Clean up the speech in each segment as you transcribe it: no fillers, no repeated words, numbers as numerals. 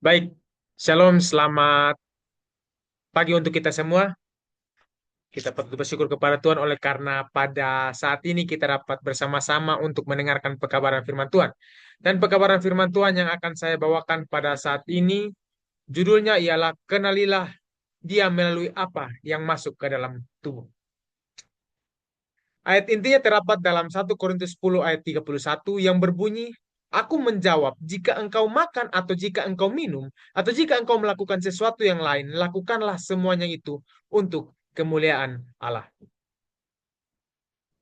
Baik, Shalom, selamat pagi untuk kita semua. Kita patut bersyukur kepada Tuhan oleh karena pada saat ini kita dapat bersama-sama untuk mendengarkan pekabaran firman Tuhan. Dan pekabaran firman Tuhan yang akan saya bawakan pada saat ini, judulnya ialah Kenalilah Dia melalui apa yang masuk ke dalam tubuh. Ayat intinya terdapat dalam 1 Korintus 10 ayat 31 yang berbunyi, Aku menjawab, jika engkau makan atau jika engkau minum, atau jika engkau melakukan sesuatu yang lain, lakukanlah semuanya itu untuk kemuliaan Allah.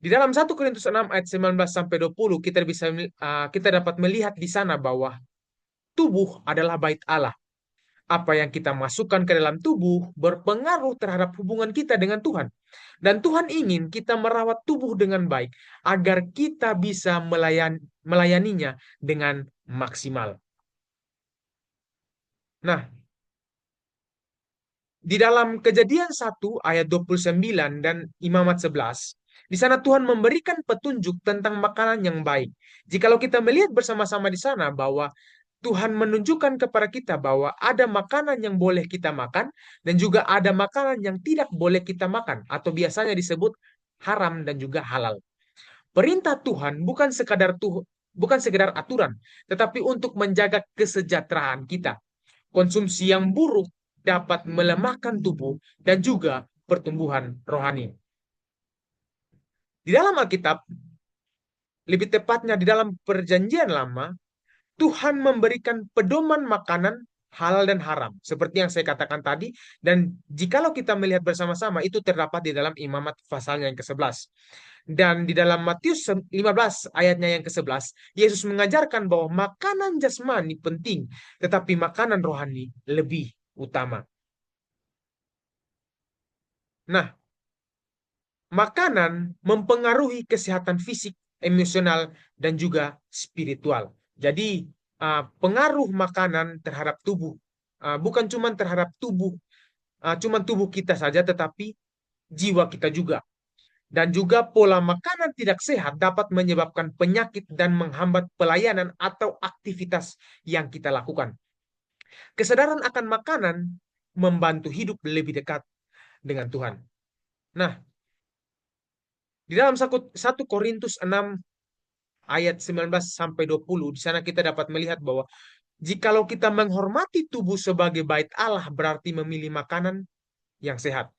Di dalam 1 Korintus 6 ayat 19 sampai 20 kita dapat melihat di sana bahwa tubuh adalah bait Allah. Apa yang kita masukkan ke dalam tubuh berpengaruh terhadap hubungan kita dengan Tuhan. Dan Tuhan ingin kita merawat tubuh dengan baik agar kita bisa melayaninya dengan maksimal. Nah, di dalam Kejadian 1 ayat 29 dan Imamat 11, di sana Tuhan memberikan petunjuk tentang makanan yang baik. Jikalau kita melihat bersama-sama di sana bahwa Tuhan menunjukkan kepada kita bahwa ada makanan yang boleh kita makan dan juga ada makanan yang tidak boleh kita makan atau biasanya disebut haram dan juga halal. Perintah Tuhan bukan sekedar aturan, tetapi untuk menjaga kesejahteraan kita. Konsumsi yang buruk dapat melemahkan tubuh dan juga pertumbuhan rohani. Di dalam Alkitab, lebih tepatnya di dalam Perjanjian Lama, Tuhan memberikan pedoman makanan halal dan haram, seperti yang saya katakan tadi, dan jikalau kita melihat bersama-sama, itu terdapat di dalam Imamat pasalnya yang ke-11. Dan di dalam Matius 15 ayatnya yang ke-11, Yesus mengajarkan bahwa makanan jasmani penting, tetapi makanan rohani lebih utama. Nah, makanan mempengaruhi kesehatan fisik, emosional, dan juga spiritual. Jadi, pengaruh makanan terhadap tubuh bukan cuma terhadap tubuh kita saja, tetapi jiwa kita juga. Dan juga pola makanan tidak sehat dapat menyebabkan penyakit dan menghambat pelayanan atau aktivitas yang kita lakukan. Kesadaran akan makanan membantu hidup lebih dekat dengan Tuhan. Nah, di dalam 1 Korintus 6 ayat 19 sampai 20 di sana kita dapat melihat bahwa jikalau kita menghormati tubuh sebagai bait Allah berarti memilih makanan yang sehat.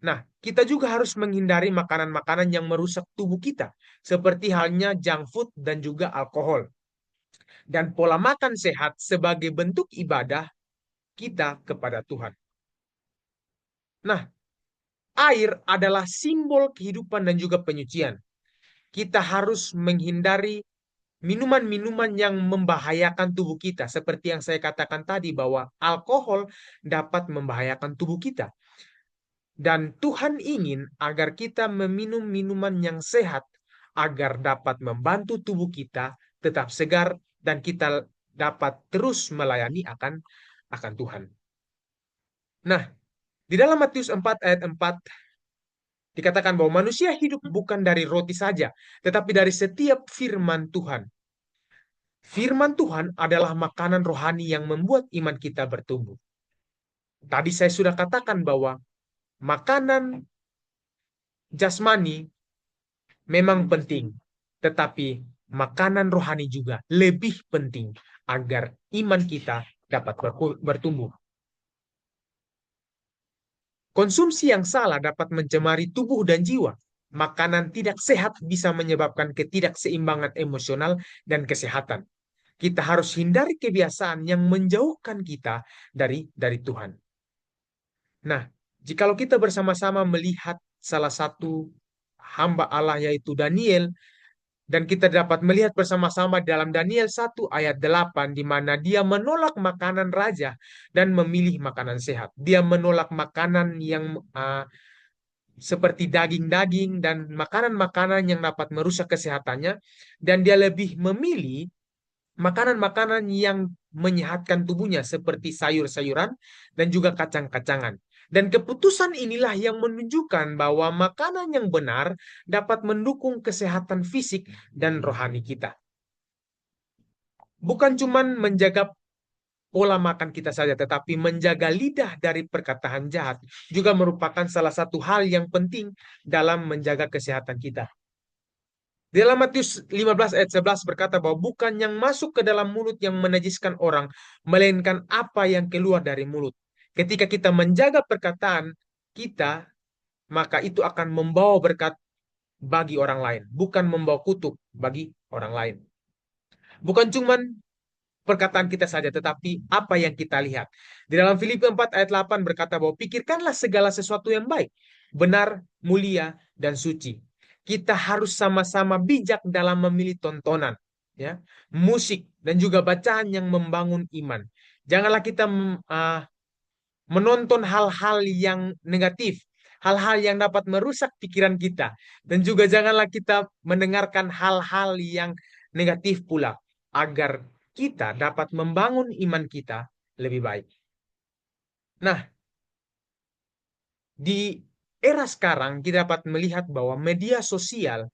Nah, kita juga harus menghindari makanan-makanan yang merusak tubuh kita seperti halnya junk food dan juga alkohol. Dan pola makan sehat sebagai bentuk ibadah kita kepada Tuhan. Nah, air adalah simbol kehidupan dan juga penyucian. Kita harus menghindari minuman-minuman yang membahayakan tubuh kita. Seperti yang saya katakan tadi bahwa alkohol dapat membahayakan tubuh kita. Dan Tuhan ingin agar kita meminum minuman yang sehat agar dapat membantu tubuh kita tetap segar dan kita dapat terus melayani akan Tuhan. Nah, di dalam Matius 4 ayat 4 dikatakan bahwa manusia hidup bukan dari roti saja, tetapi dari setiap firman Tuhan. Firman Tuhan adalah makanan rohani yang membuat iman kita bertumbuh. Tadi saya sudah katakan bahwa makanan jasmani memang penting, tetapi makanan rohani juga lebih penting agar iman kita dapat bertumbuh. Konsumsi yang salah dapat mencemari tubuh dan jiwa. Makanan tidak sehat bisa menyebabkan ketidakseimbangan emosional dan kesehatan. Kita harus hindari kebiasaan yang menjauhkan kita dari Tuhan. Nah, jikalau kita bersama-sama melihat salah satu hamba Allah yaitu Daniel, dan kita dapat melihat bersama-sama dalam Daniel 1 ayat 8 di mana dia menolak makanan raja dan memilih makanan sehat. Dia menolak makanan yang seperti daging-daging dan makanan-makanan yang dapat merusak kesehatannya dan dia lebih memilih makanan-makanan yang menyehatkan tubuhnya seperti sayur-sayuran dan juga kacang-kacangan. Dan keputusan inilah yang menunjukkan bahwa makanan yang benar dapat mendukung kesehatan fisik dan rohani kita. Bukan cuma menjaga pola makan kita saja, tetapi menjaga lidah dari perkataan jahat juga merupakan salah satu hal yang penting dalam menjaga kesehatan kita. Di dalam Matius 15 ayat 11 berkata bahwa bukan yang masuk ke dalam mulut yang menajiskan orang, melainkan apa yang keluar dari mulut. Ketika kita menjaga perkataan kita, maka itu akan membawa berkat bagi orang lain, bukan membawa kutuk bagi orang lain. Bukan cuman perkataan kita saja, tetapi apa yang kita lihat. Di dalam Filipi 4 ayat 8 berkata bahwa pikirkanlah segala sesuatu yang baik, benar, mulia, dan suci. Kita harus sama-sama bijak dalam memilih tontonan, ya, musik, dan juga bacaan yang membangun iman. Janganlah kita menonton hal-hal yang negatif, hal-hal yang dapat merusak pikiran kita, dan juga janganlah kita mendengarkan hal-hal yang negatif pula, agar kita dapat membangun iman kita lebih baik. Nah, di era sekarang kita dapat melihat bahwa media sosial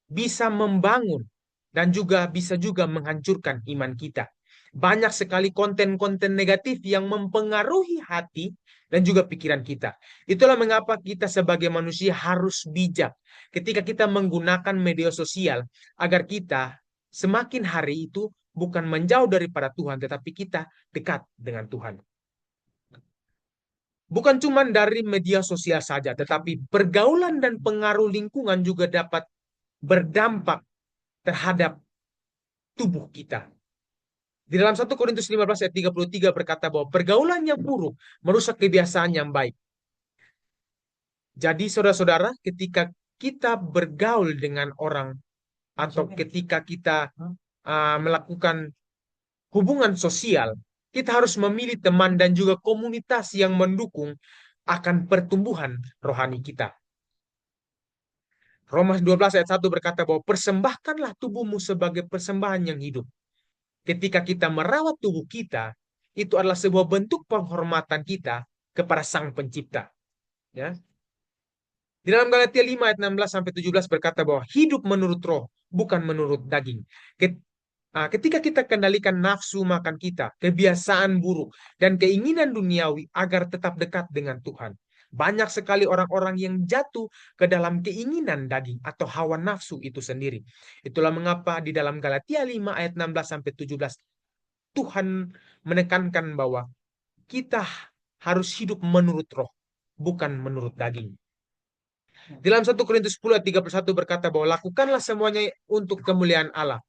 bisa membangun dan juga bisa juga menghancurkan iman kita. Banyak sekali konten-konten negatif yang mempengaruhi hati dan juga pikiran kita. Itulah mengapa kita sebagai manusia harus bijak ketika kita menggunakan media sosial agar kita semakin hari itu bukan menjauh daripada Tuhan, tetapi kita dekat dengan Tuhan. Bukan cuma dari media sosial saja, tetapi pergaulan dan pengaruh lingkungan juga dapat berdampak terhadap tubuh kita. Di dalam 1 Korintus 15 ayat 33 berkata bahwa pergaulan yang buruk merusak kebiasaan yang baik. Jadi saudara-saudara, ketika kita bergaul dengan orang atau ketika kita melakukan hubungan sosial, kita harus memilih teman dan juga komunitas yang mendukung akan pertumbuhan rohani kita. Roma 12 ayat 1 berkata bahwa persembahkanlah tubuhmu sebagai persembahan yang hidup. Ketika kita merawat tubuh kita, itu adalah sebuah bentuk penghormatan kita kepada Sang Pencipta. Ya. Di dalam Galatia 5 ayat 16 sampai 17 berkata bahwa hidup menurut roh, bukan menurut daging. Ketika kita kendalikan nafsu makan kita, kebiasaan buruk, dan keinginan duniawi agar tetap dekat dengan Tuhan. Banyak sekali orang-orang yang jatuh ke dalam keinginan daging atau hawa nafsu itu sendiri. Itulah mengapa di dalam Galatia 5 ayat 16 sampai 17 Tuhan menekankan bahwa kita harus hidup menurut roh, bukan menurut daging. Dalam 1 Korintus 10 ayat 31 berkata bahwa lakukanlah semuanya untuk kemuliaan Allah.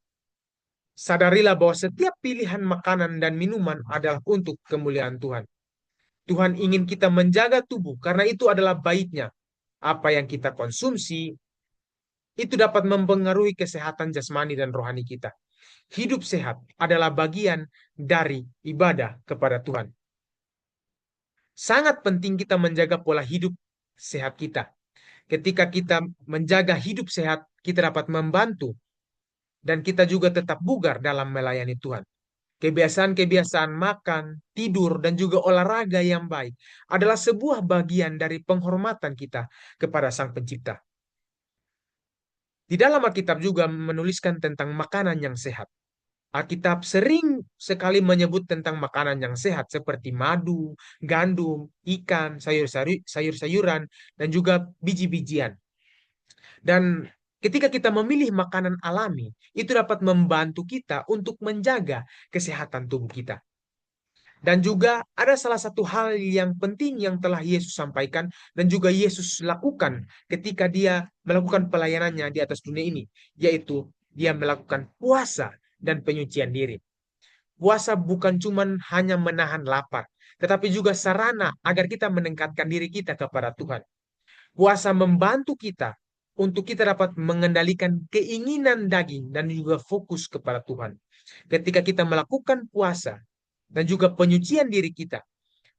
Sadarilah bahwa setiap pilihan makanan dan minuman adalah untuk kemuliaan Tuhan. Tuhan ingin kita menjaga tubuh karena itu adalah baiknya. Apa yang kita konsumsi itu dapat mempengaruhi kesehatan jasmani dan rohani kita. Hidup sehat adalah bagian dari ibadah kepada Tuhan. Sangat penting kita menjaga pola hidup sehat kita. Ketika kita menjaga hidup sehat, kita dapat membantu dan kita juga tetap bugar dalam melayani Tuhan. Kebiasaan-kebiasaan makan, tidur, dan juga olahraga yang baik adalah sebuah bagian dari penghormatan kita kepada Sang Pencipta. Di dalam Alkitab juga menuliskan tentang makanan yang sehat. Alkitab sering sekali menyebut tentang makanan yang sehat seperti madu, gandum, ikan, sayur-sayuran, dan juga biji-bijian. Dan ketika kita memilih makanan alami, itu dapat membantu kita untuk menjaga kesehatan tubuh kita. Dan juga ada salah satu hal yang penting yang telah Yesus sampaikan dan juga Yesus lakukan ketika dia melakukan pelayanannya di atas dunia ini, yaitu dia melakukan puasa dan penyucian diri. Puasa bukan cuma hanya menahan lapar, tetapi juga sarana agar kita meningkatkan diri kita kepada Tuhan. Puasa membantu kita untuk kita dapat mengendalikan keinginan daging dan juga fokus kepada Tuhan. Ketika kita melakukan puasa dan juga penyucian diri kita,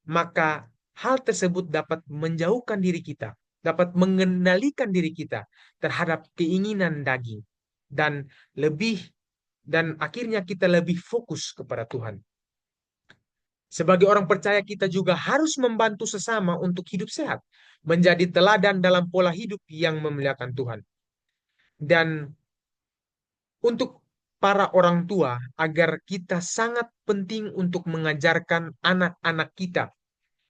maka hal tersebut dapat menjauhkan diri kita, dapat mengendalikan diri kita terhadap keinginan daging dan akhirnya kita lebih fokus kepada Tuhan. Sebagai orang percaya kita juga harus membantu sesama untuk hidup sehat, menjadi teladan dalam pola hidup yang memuliakan Tuhan. Dan untuk para orang tua agar kita sangat penting untuk mengajarkan anak-anak kita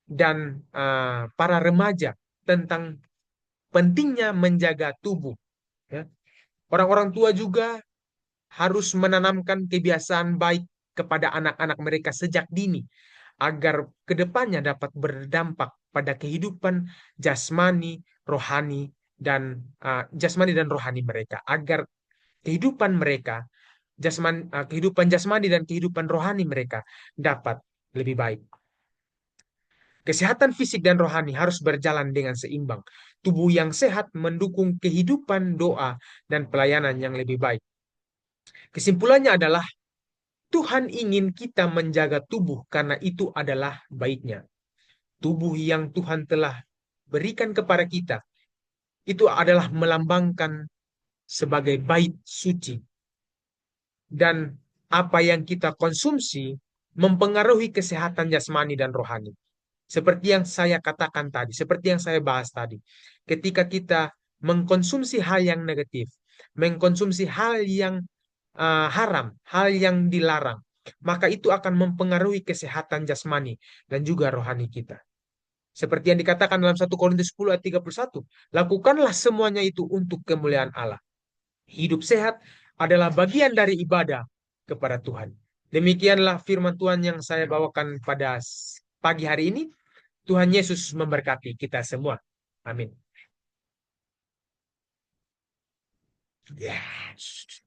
dan para remaja tentang pentingnya menjaga tubuh. Ya. Orang-orang tua juga harus menanamkan kebiasaan baik kepada anak-anak mereka sejak dini agar kedepannya dapat berdampak pada kehidupan jasmani, rohani, dan jasmani dan rohani mereka agar kehidupan mereka kehidupan jasmani dan kehidupan rohani mereka dapat lebih baik. Kesehatan fisik dan rohani harus berjalan dengan seimbang. Tubuh yang sehat mendukung kehidupan doa dan pelayanan yang lebih baik. Kesimpulannya adalah Tuhan ingin kita menjaga tubuh karena itu adalah baiknya. Tubuh yang Tuhan telah berikan kepada kita itu adalah melambangkan sebagai bait suci. Dan apa yang kita konsumsi mempengaruhi kesehatan jasmani dan rohani. Seperti yang saya katakan tadi, seperti yang saya bahas tadi. Ketika kita mengkonsumsi hal yang negatif, mengkonsumsi hal yang haram, hal yang dilarang, maka itu akan mempengaruhi kesehatan jasmani dan juga rohani kita. Seperti yang dikatakan dalam 1 Korintus 10 ayat 31, lakukanlah semuanya itu untuk kemuliaan Allah. Hidup sehat adalah bagian dari ibadah kepada Tuhan. Demikianlah firman Tuhan yang saya bawakan pada pagi hari ini. Tuhan Yesus memberkati kita semua. Amin. Yes.